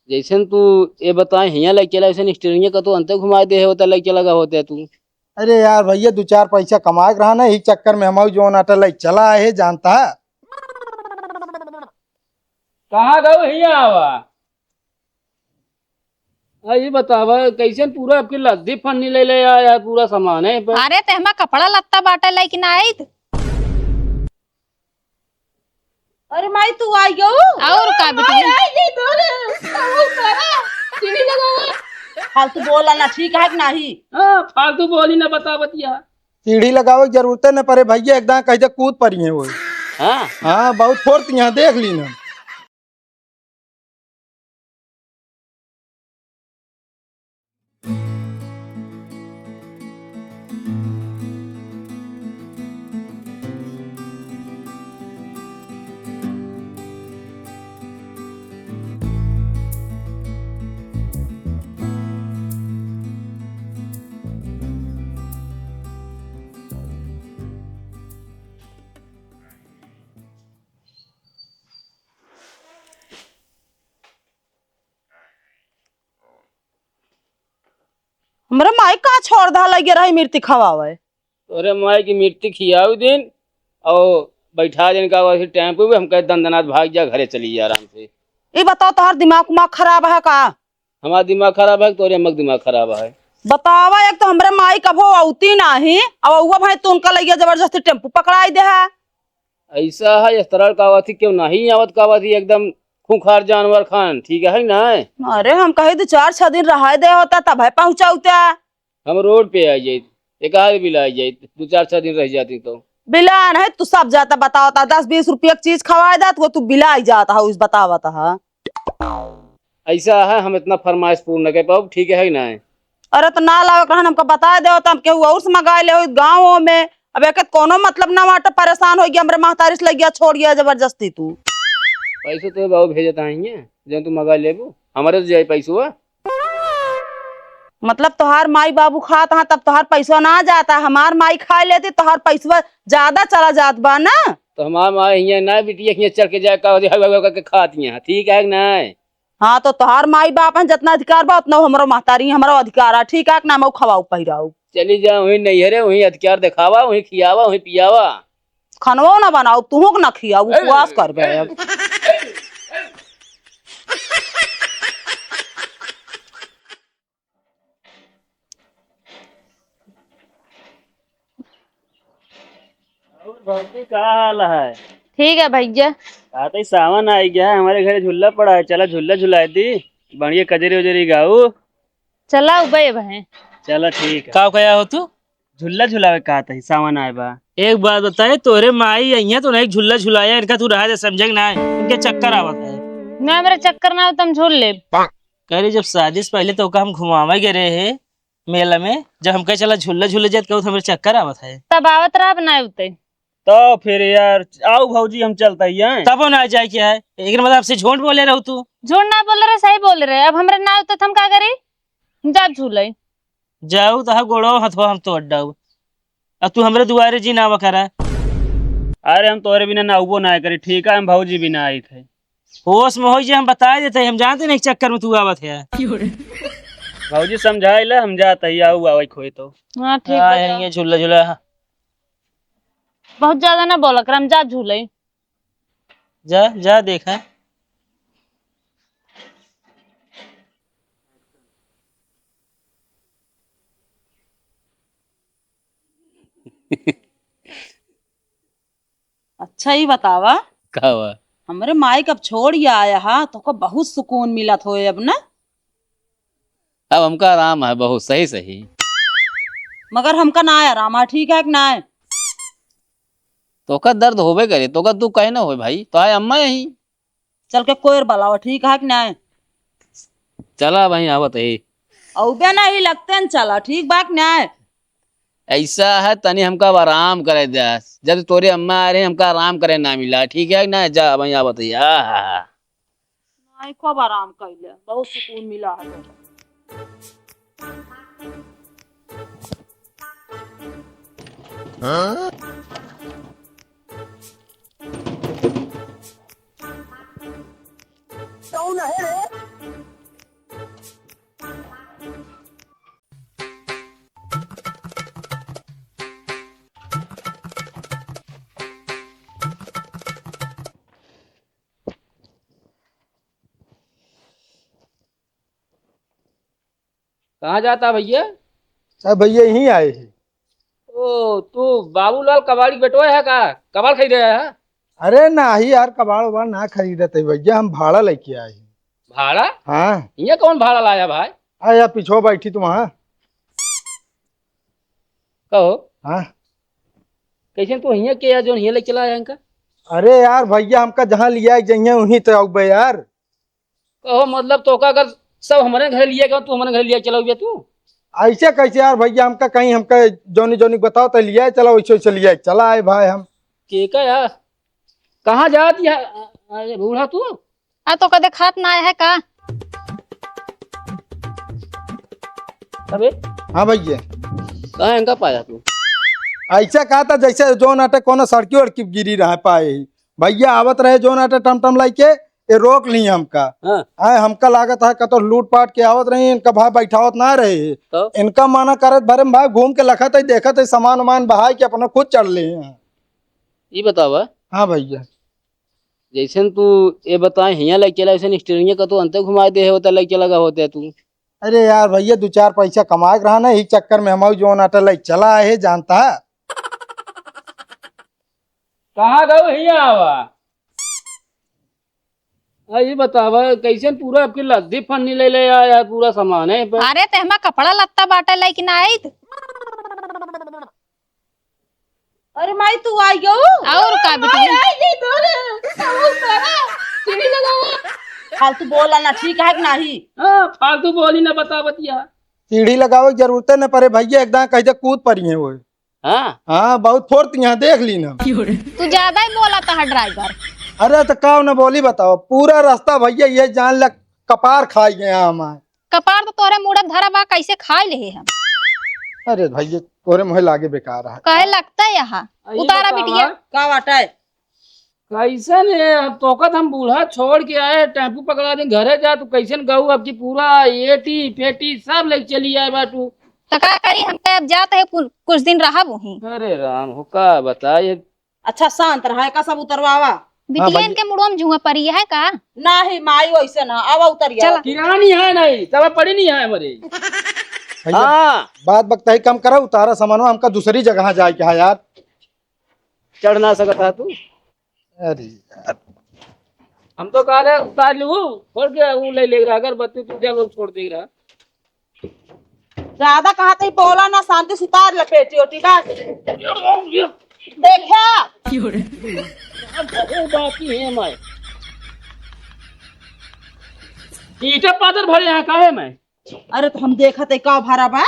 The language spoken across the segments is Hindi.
जैसे तू ये बताए हिया लग चला वैसे स्टीयरिंग का तो अंत घुमा दे होता लग चला होता तू। अरे यार भैया 2-4 पैसा कमाए रहा ना, इस चक्कर में हमारी जो नाटल चला है जानता है। कहाँ गए हिया आवा। ये बतावा कैसे पूरा आपकी लद्दी फन्नी ले ले आया पूरा सामान है पर। अरे तेहमा कपड़ा लत्ता बाटा लेकिन आई अरे माई तू आई गो और का बेटी फालतू बोला ना, ठीक है कि नहीं? हाँ फालतू बोली ना बता बतिया। सीढ़ी लगावे की जरूरत न पड़े भैया, एकदम कैसे कूद पड़ी है वो। हाँ हाँ बहुत फोर्त यहाँ देख ली ना। हमारे माई कहाँ छोड़ दा लगे रही मिर्ती खवावे। अरे माई की मिर्ती खियाऊ दिन और बैठा दिन का वैसे टेम्पो में हम कहे दंदनाथ भाग जा घरे चली जा आराम से। ये बताओ तोहर दिमाग उमाग खराब है का? हमारा दिमाग खराब है तोरे अम्मा दिमाग खराब है। बतावा, एक तो हमारे माई कभो औती नहीं अब हुआ भाई तू उनका लगे जबरदस्ती टेम्पू पकड़ाई दे है। ऐसा है इस तरह का थी क्यों नहीं आवत का थी एकदम खूंखार जानवर खान ठीक है ना। अरे हम कहे 2-4-6 दिन रहा दे होता तब है पहुंचाऊता। हम रोड पे आ जाये एक आध बिल आ जाये 2-4 दिन रह जाती तो। बिलान है तू सब जाता बताओता 10-20 रुपया की चीज खवाए दा तो तू बिला ही जाता है उस बतावता है। ऐसा है हम इतना फरमाइश पूर्ण कर पाओ ठीक है ना। अरे तो ना लावे कहन हमको बता दे होता हम केहू और से मंगा ले गाँव में। अब एक कोनो मतलब ना वाट परेशान हो गया हमरे महतारी से लग गया छोड़ गया जबरदस्ती तू। पैसे तो बाबू भेजता है जब तू मंगा लेबू हमारे तो जाए पैसा। मतलब तोहार माई बाबू खात हाँ तब तोहार पैसा ना जाता, हमार माई खा लेती तोहार पैसा ज्यादा चला जात बा ना। तो हमार माँ यहाँ ना बिटिया यहाँ चढ़ के जाए करके खाती हैं ठीक है ना। हाँ तो तोहार माई बाप है जितना अधिकार बा उतना हमारो महतारी हमारो अधिकार है ठीक है ना। मैं खवाऊ पहिराऊ चली जा वही नैहरे वही अधिकार दिखावा वही खियावा वही पियावा। खनवो ना बनाऊ तू ना खियाऊ उपवास करबे। क्या हाल है? ठीक है भैया। आते ही सावन आ गया है हमारे घर झूला पड़ा है चला झूला झुलाई दी बढ़िया कजरी उजरी गाऊ। चला उबे बहन। चलो ठीक है। का कया हो तू? झूला झुलावे कहा था सावन आए बा। एक बात बताए तोरे माई अइया तो नहीं झूला झुलाया इनका तू रहा समझे ना इनके चक्कर आवत है। मैं मेरे चक्कर ना हो तुम झूल ले। कह रही जब शादी से पहले तो हम घुमावे गए रहे मेला में जब हम कहे चला झूला झूले जाते कहू हमारे चक्कर आवत है। तब आवत रहा बनाए उते तो फिर यार आओ भौजी हम चलता ही हैं। तब ना जाए क्या है एक मतलब आपसे झूठ बोले रहो तू। झूठ ना बोल रहे सही बोल रहे। अब हमरे ना उते हम का करी जाब झूले जाऊ तो गोड़ो हथवा हम तो अड्डा अब तू हमरे दुआरे जी ना बकरा। अरे हम तोरे बिना ना उबो ना करी ठीक है हम भौजी भी ना आई थे। होश में हो जे हम बता देते हम जानते नहीं चक्कर में तू आवत है। भौजी समझाए ला हम जाता ही आओ आवई खोए तो। हाँ ठीक है ये झूला झूला बहुत ज्यादा ना बोला कर हम जा झूले। जा जा देखा अच्छा ही बतावा का हुआ? हमरे माई कब छोड़ आया हा तो को बहुत सुकून मिलत हो अब ना। अब हमका आराम है बहुत सही सही। मगर हमका ना है आराम ठीक है कि ना है? तो का दर्द होबे करे तो का तू कहे ना हो भाई तो आए अम्मा यही चल के कोयर बलाओ ठीक है कि ना है? चला भाई आवत है। औबे नहीं लगते न चला ठीक बा कि ना है? ऐसा है तनी हमका आराम करे दे जब तोरे अम्मा आ रहे हमका आराम करे ना मिला ठीक है ना जा भाई आवत है। नहीं खूब आराम कैले बहुत सुकून मिला है। कहाँ जाता भैया? साहब भैया यहीं आए हैं। ओ तू बाबूलाल कबाड़ी बेटवा है का? कबाड़ खरीद रहा है? अरे नाही यार, कबाड़ वबाड़ ना खरीदते भैया, हम भाड़ा लेके आए हैं। भाड़ा? हाँ ये कौन भाड़ा लाया भाई? आया पीछो बैठी तुम। हाँ कहो हाँ। कैसे तू हिया के जो हिया ले चला आया इनका? अरे यार भैया, हमका जहाँ लिया जइए वहीं तो आऊ यार। कहो मतलब तो का अगर सब हमारे घर लिए तू हमारे घर लिया चला तू? ऐसे कैसे यार भैया, हमका कहीं हमका जोनी जोनी बताओ तो लिया चलो, वैसे वैसे लिया चला आए भाई हम। के का यार कहाँ जाती है बूढ़ा तू? आ तो कदे खात ना आया है का? अबे हाँ भैया, कहाँ इनका पाया तू? ऐसा कहा था जैसे जो नाटे कोनो सड़की वड़की गिरी रहा पाए ही। भैया आवत रहे जो नाटे टमटम लाइके ये रोक ली हमका। हाँ आए हमका लागत है कतो लूट पाट के आवत रही, इनका भाई बैठावत ना रहे। तो इनका माना करत भरे में भाई घूम के लखत है, देखत है सामान वामान बहाई के अपना खुद चढ़ ले हैं। ये बतावा हाँ भैया। जैसे तू ये बता हिया लग चला वैसे स्टीयरिंग का तो अंत घुमा दे होता लग चला होता तू? अरे यार भैया, 2-4 पैसा कमाए रहा ना, इस चक्कर में हम जो नाटे लाइक चला है जानता है। कहाँ गए हिया आवा? ये बतावा कैसे पूरा आपकी लद्दी फन्नी ले ले आया पूरा सामान है पर? अरे ते हमा कपड़ा लत्ता बाटे लेकिन ना आई अरे माई तू आई गो और का बिटिया? फालतू बोला ना, ठीक है कि नहीं? हाँ फालतू बोली ना बता बतिया। सीढ़ी लगावे की जरूरत न पड़े भैया, एकदम कैसे कूद पड़ी है वो। हाँ हाँ बहुत फोर्त यहाँ देख ली ना। तू ज्यादा ही बोला था ड्राइवर। अरे तो का न बोली बताओ, पूरा रास्ता भैया ये जान लग कपार खाई गए हमारे। कपार तो तोरे मुड़ा धरा बा, कैसे खा ले हम? अरे भैया तोरे मुहे लागे बेकार है। कहे लगता है यहाँ उतारा बिटिया। का बाटा है? कैसन है अब तोकत हम बूढ़ा छोड़ के आए, टेम्पू पकड़ा दे घरे जा, तू कैसन गऊ अब की पूरा एटी पेटी सब लेके चली आए बाटू? तो का करी, हम अब जाते है कुछ दिन रहा वहीं। अरे राम हो का बता ये। अच्छा शांत रहा का सब उतरवावा। बिटिया इनके मुड़वा में जुआ पड़ी है का? नहीं माई वैसे ना, आवा उतरिया। चला। किरानी है नहीं तब पड़ी नहीं है हमारे। भैया हाँ बात बकता ही कम करा, उतारा सामान हमका दूसरी जगह जाए क्या यार। चढ़ ना सकता तू? अरे यार हम तो कह रहे उतार लू छोड़ के वो ले ले रहा, अगर बत्ती तुझे लोग छोड़ दे रहा। ज्यादा कहा ही बोला ना, शांति से उतार लपेटी ओटी का देखा। बाकी है मैं ईटा पादर भरे यहाँ का है मैं। अरे तो हम देखा थे का भरा बा।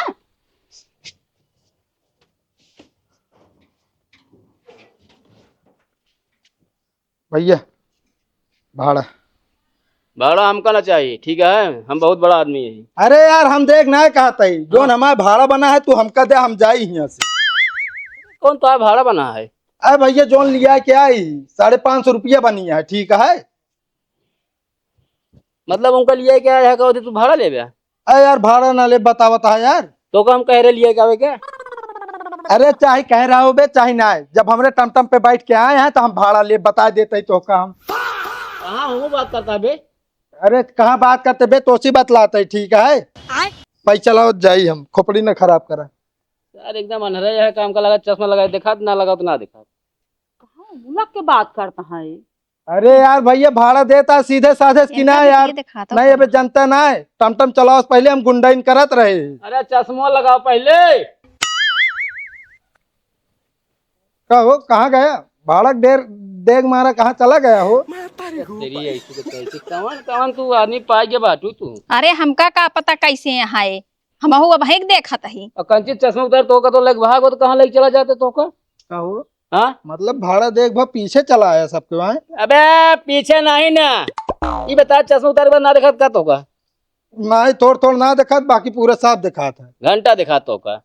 भैया भाड़ा भाड़ा हमका ना चाहिए, ठीक है? हम बहुत बड़ा आदमी है। अरे यार हम देख ना कहता ही जो हमारा भाड़ा बना है तू हमका दे, हम जाई यहाँ से। कौन तो भाड़ा बना है? अरे भैया जोन लिया है क्या ही 550 रुपया बनी है, ठीक है? मतलब उनका लिया क्या है तू भाड़ा ले गया? अरे यार भाड़ा ना ले, बता बता यार। तो का हम कह रहे लिए क्या क्या? अरे चाहे कह रहा हो बे चाहे ना, जब हमरे टमटम पे बैठ के आए हैं तो हम भाड़ा ले बता देते तो का हम। हाँ वो बात करता बे। अरे कहाँ बात करते बे, तोसी बतलाते, ठीक है? पैसा लाओ जाई, हम खोपड़ी न खराब करा। यार एकदम अनहरे है काम का, लगा चश्मा लगा देखा ना लगा तो ना देखा। लग के बात करता है। अरे यार भैया भाड़ा देता सीधे साधे की ना यार, नहीं अबे जनता ना है। टमटम चलाओ पहले हम गुंडाइन करत रहे। अरे चश्मा लगाओ पहले। कहो कहाँ गया भाड़ा देर देग मारा, कहाँ चला गया हो? तेरी ऐसी तो कैसे कवन कवन तू आदमी पाई के बाटू तू? अरे हमका का पता कैसे यहाँ है, हम अब हेक देखत ही। और कंची चश्मा उतार तो का तो लग भाग तो कहाँ लेके चला जाते तो का? कहो हाँ मतलब भाड़ा देख भा पीछे चला आया सबके वहाँ। अबे पीछे नहीं ना, ये बता चश्मा उतार के ना देखा का तो का? नहीं थोड़ थोड़ ना देखा, बाकी पूरा साफ दिखा था। घंटा दिखा तो का?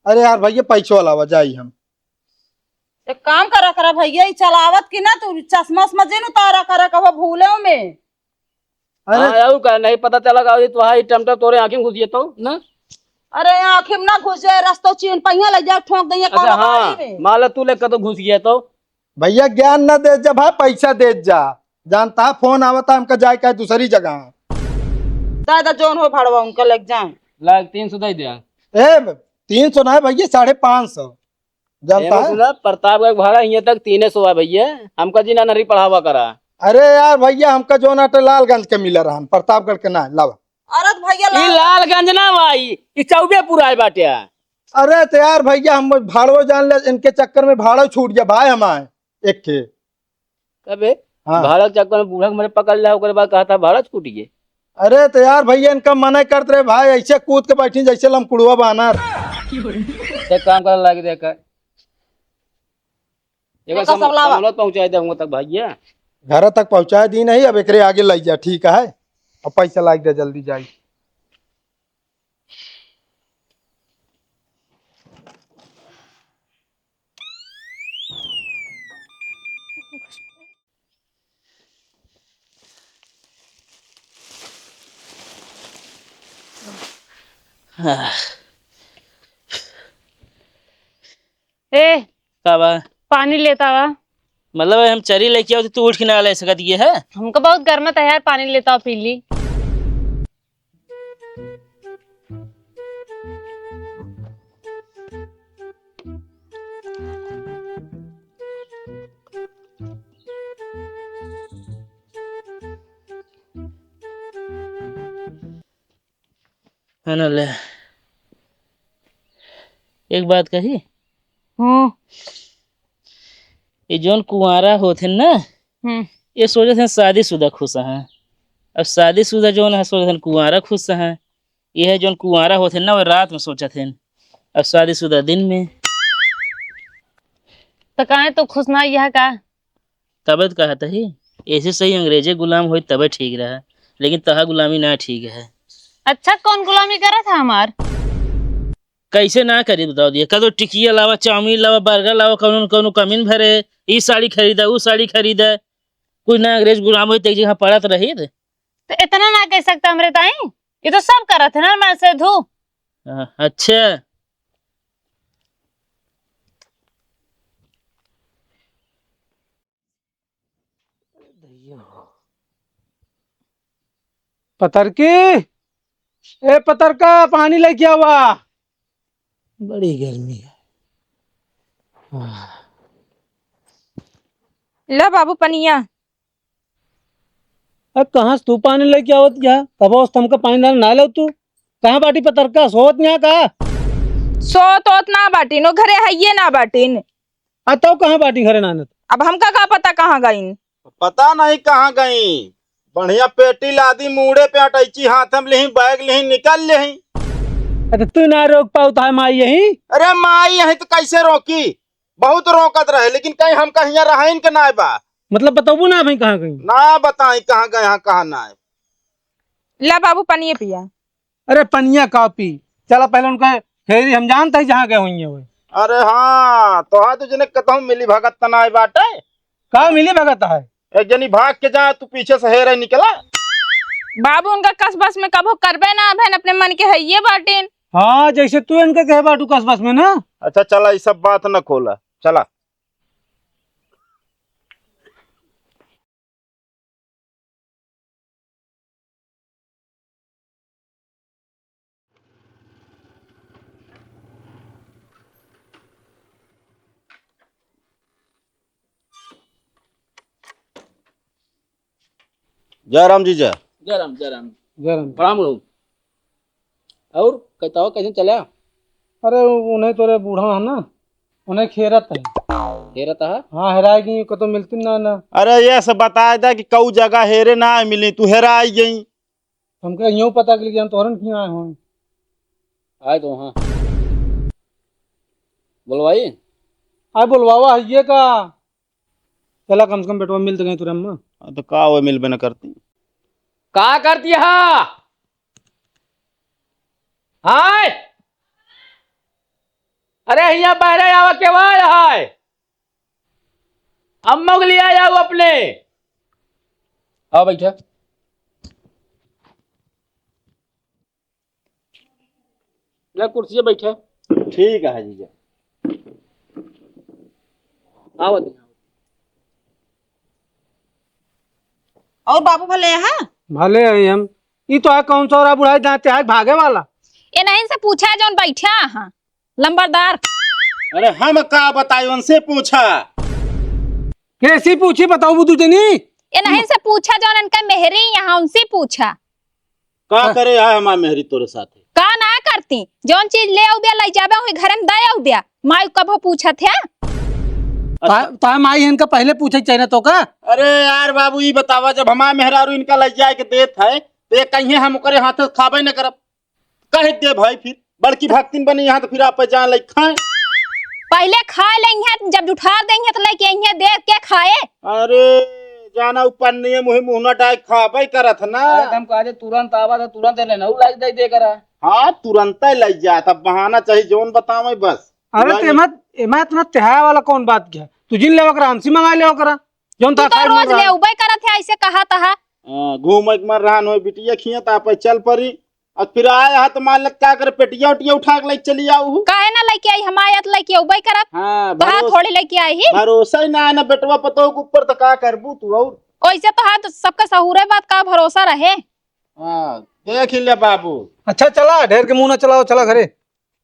अरे यार भैया पैसों अलावा जाई हम। एक काम करा भैया, चलावत की ना तू चश्मा उस्मा जे उतारा करा कब भूले में। अरे हाँ का नहीं पता चला तो हाँ टमटम तोरे आंखें घुस तो ना। अरे आखिर ना घुस जाए, रास्ता चीन पहिया लग जाए ठोक दे। अच्छा हाँ मान तू लेकर तो घुस गया तो भैया ज्ञान न दे, जब पैसा दे जा, जानता फोन आवता हमका जाए का दूसरी जगह। दादा जोन हो भाड़वा उनका लग जाए। लाख 300 दे दिया। ए 300 ना है भैया, 550 जानता है। प्रतापगढ़ भाड़ा यहाँ तक 300 है भैया, हमका जी ना नरी पढ़ावा करा। अरे यार भैया हमका जो नाटे लालगंज के मिल रहा प्रतापगढ़ के ना लावा। अरे तो भैया ई लालगंज ना भाई, ई चौबेपुरा है बाटे। अरे तो यार भैया हम भाड़ो जान ले, इनके चक्कर में भाड़ा छूट गया भाई हमारे एक के। कबे हाँ। भाड़ा के चक्कर में बूढ़ा के मेरे पकड़ लिया, ओकरे बाद कहा था भाड़ा छूट गए। अरे तो यार भैया इनका मना करते रहे भाई, ऐसे कूद के बैठी जैसे लमकुड़ुआ बानर। एक काम कर लागे देकर पहुंचा दूंगा तक भैया। घर तक पहुंचा दी नहीं, अब एकरे आगे लाई जा, ठीक है। अब पैसा लाग दे जल्दी जाई। ए का बा पानी लेता वा। मतलब हम चरी लेके आओ तो तू उठ के ना ले सकत ये है। हमको बहुत गर्मत है यार, पानी लेता हूँ पी ली। है ना ले। एक बात कही, ये जोन कुंवारा होते ना, ये सोचे थे शादीशुदा खुश हैं। अब शादीशुदा जोन है सोचे थे कुंवारा खुश हैं। ये है जोन कुंवारा होते ना, वो रात में सोचा थे, अब शादीशुदा दिन में। तो कहे तो खुश ना यह का। तब कहा था ही ऐसे सही अंग्रेजे गुलाम हो तब ठीक रहा, लेकिन तहा गुलामी ना ठीक है। अच्छा कौन गुलामी करा था हमार? कैसे ना करी बताओ दिए, कदो टिकिया लावा, चाउमीन लावा, बर्गर लावा, कौन कौन कमीन भरे, ई साड़ी खरीदा वो साड़ी खरीदा, कोई ना अंग्रेज गुलाम हो एक जगह पड़त रही थे। तो इतना ना कह सकता हमरे ताई, ये तो सब करा थे ना, मैं से धू। अच्छा पतरकी, ए पतरका पानी लेके आवा। बड़ी गर्मी है। ला बाबू पनिया। अब कहाँ से तू पानी लेके आवत क्या? तब तुमका पानी डाल ना लो तू। कहाँ बाटी पतरका सोत यहाँ का? सो तोत ना बाटिन, घरे है ये ना बाटिन। तो कहाँ बाटी घरे नानत? अब हमका का पता कहाँ गईन? पता नहीं कहाँ गई। बढ़िया पेटी लादी, मुड़े पे अटैची हाथ में लेही, बैग लेही, निकल लेही। अरे तू ना रोक पाऊ था माई यही? अरे माई यही तो कैसे रोकी, बहुत रोकत रहे, लेकिन कहीं हम कहीं रहे इनके ना बा। मतलब बताबू ना भाई कहाँ गई? ना बताई कहाँ गए, यहाँ कहाँ ना। ला बाबू पनिया पिया। अरे पनिया कापी चला, पहले उनका फेरी हम जानते हैं जहाँ गए हुई है। अरे हाँ तो हाँ, तुझने कहता मिली भगत तनाए बाटे। कहाँ मिली भगत है? एक जनी भाग के जा, तू पीछे से हेरे निकला। बाबू उनका कसबस में कबो करबे ना बहन, अपने मन के है ये बाटिन। हाँ जैसे तू इनके कहे बाटू कसबस में ना। अच्छा चला, ये सब बात न खोला, चला। जय राम जीजा। जय राम जय राम। गरम प्रणाम लोग। और कहता हो कैसे चला? अरे उन्हें तोरे बूढ़ा है ना, उन्हें खेरत है। ये रहता है। हाँ हेराएगी को तो मिलती ना ना। अरे ये सब बताया था कि कऊ जगह हेरे ना मिली, तू हेरा आई गई। हमको यूं पता कि हम तोरन क्यों आए हो। आए तो हाँ बोलो भाई। आए बोलवावा है ये का। चला कम से कम बेटवा मिल तो गई तुरंत अम्मा। तो का वो मिलबे न करती। का करती है? हाय अरे यहाँ बहरे आवा के वाय हाय, अम्मा के लिए आया वो अपने। आओ बैठा। ले कुर्सी पे बैठा। ठीक है जीजा। आओ और बाबू भले यहाँ भले है हम। ये तो है कौन सा बुढ़ाई जाते है भागे वाला। ये नहीं से पूछा जौन बैठा हाँ लंबरदार। अरे हम का बताई उनसे पूछा। कैसी पूछी बताओ बुद्धू जनी। ये नहीं से पूछा जौन इनका मेहरी यहाँ उनसे पूछा। का करे है हमार मेहरी तोरे साथे। का ना करती जौन चीज ले आऊ दिया ले जाबे हुई घर में दे आऊ दिया माई कबो पूछा थे। तो माई इनका पहले पूछे चाहिए तो का। अरे यार बाबू ये बतावा जब हमार मेहरारू इनका ले जाए के देत है तो ये कहीं हम ओकरे हाथ से खाबे न करब कह दे भाई फिर बड़की भक्तिन बनी यहाँ तो फिर आप जान ले खाए। पहले खा लेंगे जब उठा देंगे तो लेके अइहे दे के खाए। अरे जाना ऊपर नहीं मुहे मुहना डाय खाबे करत ना। अरे हम कहा तुरंत आवा तो तुरंत ले नहु लाग दे करा। हाँ तुरंत ही लग जा तब बहाना चाहिए जोन बतावे बस। अरे एमा इतना तिहाया वाला कौन बात क्या तू जिन लेवा करा हमसे मंगा लेवा करा जोन तू था तो रोज ले उबे करत है ऐसे कहा तहा। घूम मर रहा नो बिटिया खिया ता पे चल परी और फिर आया है तो मान लग क्या करे पेटिया उटिया उठा के ले चली आऊ। काहे ना लेके आई हमायत लेके उबे करत। हाँ तो थोड़ी लेके आई ही भरोसा ही ना है ना बेटवा पतो के ऊपर तो का करबू तू और वैसे तो है तो सबका सहूरे बात का भरोसा रहे। हाँ देख ले बाबू। अच्छा चला ढेर के मुंह ना चलाओ चला घरे।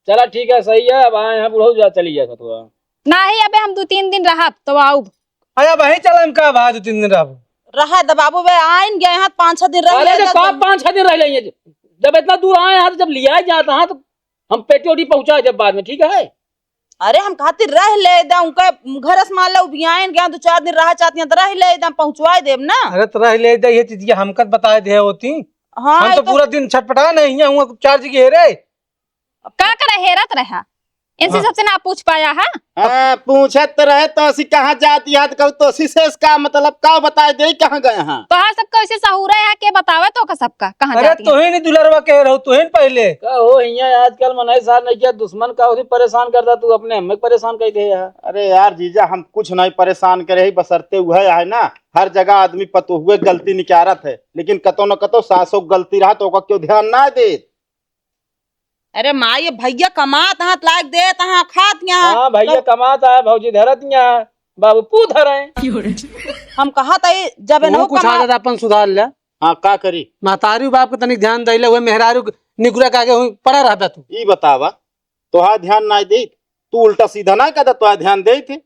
चला ठीक है सही है अब आए हैं बुढ़ऊ जा चली जा तो ना ही अबे हम 2-3 दिन रहा तो आऊ। आया भाई चला हम का भाई 2-3 दिन रहो रहा दे बाबू वे आइन गए यहाँ 5-6 दिन रह अरे ले जब 5-6 दिन रह लेंगे जब इतना दूर आए यहाँ तो जब लिया जाता है तो हम पेटी ओटी पहुंचाए जब बाद में ठीक है। अरे हम खातिर रह ले दा उनका घर से मान लो बियान गया 2-4 दिन रह चाहती हैं तो रह ले दा पहुंचवा देब ना। अरे तो रह ले ये चीज हमकत बताए दे होती हाँ हम तो पूरा दिन छटपटा नहीं है हुआ 4 जगह रे का करे हेरत रहा इनसे सबसे ना पूछ पाया है। हाँ पूछत रहे तो असी कहाँ जाती है तो तो शेष का मतलब का बताए दे कहाँ गए हैं। तो हाँ सबका ऐसे सहूरा है के बतावे तो का सबका कहाँ अरे जाती तो ही नहीं दुलरवा कह रहा तो ही पहले का हो यहाँ आजकल मनाई सार नहीं किया दुश्मन का उसे परेशान करता तू अपने हमें परेशान कर दे यार। अरे यार जीजा हम कुछ नहीं परेशान करे ही बसरते हुए है ना हर जगह आदमी पतो हुए गलती निकारत है लेकिन कतो न कतो सासों गलती रहा तो क्यों ध्यान ना दे। अरे माँ ये भैया कमात हाथ लाग दे तहाँ खात यहाँ। हाँ भैया कमाता है भौजी धरत यहाँ बाबू पू धरे। हम कहा था जब तू कुछ आदत अपन सुधार ले। हाँ का करी महतारी बाप के तनिक ध्यान दैले हुए मेहरारू निगुरा के आगे पड़ा रहता तू ई बतावा तोहा ध्यान ना दे तू उल्टा सीधा ना कहता तोहा ध्यान दे थे।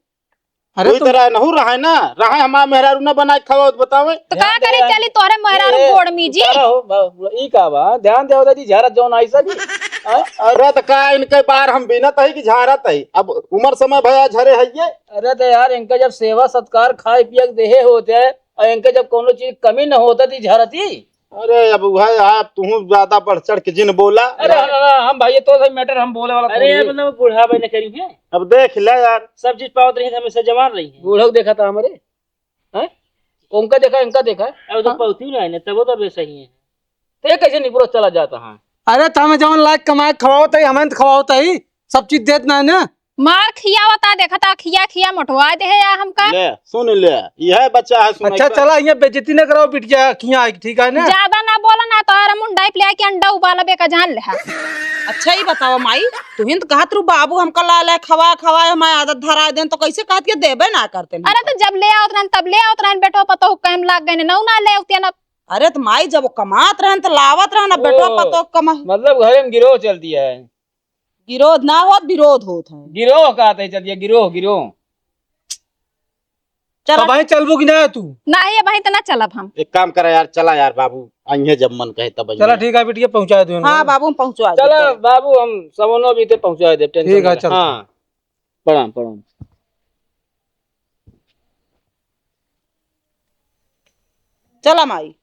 अरे कोई तरह नहीं रहा ना रहा हमारा मेहरारू ना बनाए खावा बतावे तो का करे चली तोरे मेहरारू गोड़ में जी। ई का बा ध्यान देवता जी झरत जौन ऐसा जी। अरे तो का इनके बार हम बिना तही की झारत है अब उम्र समय भया झरे है ये। अरे तो यार इनका जब सेवा सत्कार खाए पिए देहे होते है और इनके जब कोनो चीज कमी न होता थी झरती। अरे अब भाई आप तू ज्यादा बढ़ चढ़ के जिन बोला। अरे हम भाई तो सही मैटर हम बोले वाला अरे यार मतलब बूढ़ा भाई ने करी है अब देख ले यार सब चीज पावत रही हमेशा जवान रही है। बूढ़ा देखा था हमारे हैं उनका देखा इनका देखा अब तो पौती ना है तब तो सही है तो ये कैसे निपुर चला जाता है। अरे तो हमें जवन लायक कमाए खवाओ तही हमें खवाओ तही सब चीज देत ना है ना। मार खियावता देखा था खिया मोटवा दे है या हमका। ले सुन ले यह बच्चा है सुन। अच्छा चला यहाँ बेइज्जती न कराओ बिटिया खिया ठीक है ना। ज्यादा ना बोला ना तो मुंडा प्ले के अंडा उबाला बेका जान ले। अच्छा ही बताओ माई तू हिंद कहत रू बाबू हमका ला खवा खवाए हमारे आदत धरा देन तो कैसे कहत के देबे ना करते। अरे तो जब ले आवत रहन तब ले आवत रहन बेटो पतो कम लाग गए नौ ना ले आवते ना। अरे तो माई जब वो कमात रहन तो लावत रहन बेटो पतो कमा मतलब घर में गिरोह चलती है। विरोध ना होत विरोध होत है। गिरोह कहते चलिए गिरोह गिरोह। चल भाई चलबू कि ना तू ना ही भाई तो ना चलब हम। एक काम करा यार चला यार बाबू आइए जब मन कहे तब चला ठीक है बिटिया पहुंचा दो। हाँ बाबू हम पहुंचवा चला बाबू हम सबों भी थे पहुंचा दे। ठीक है चल। हाँ प्रणाम प्रणाम। चला माई।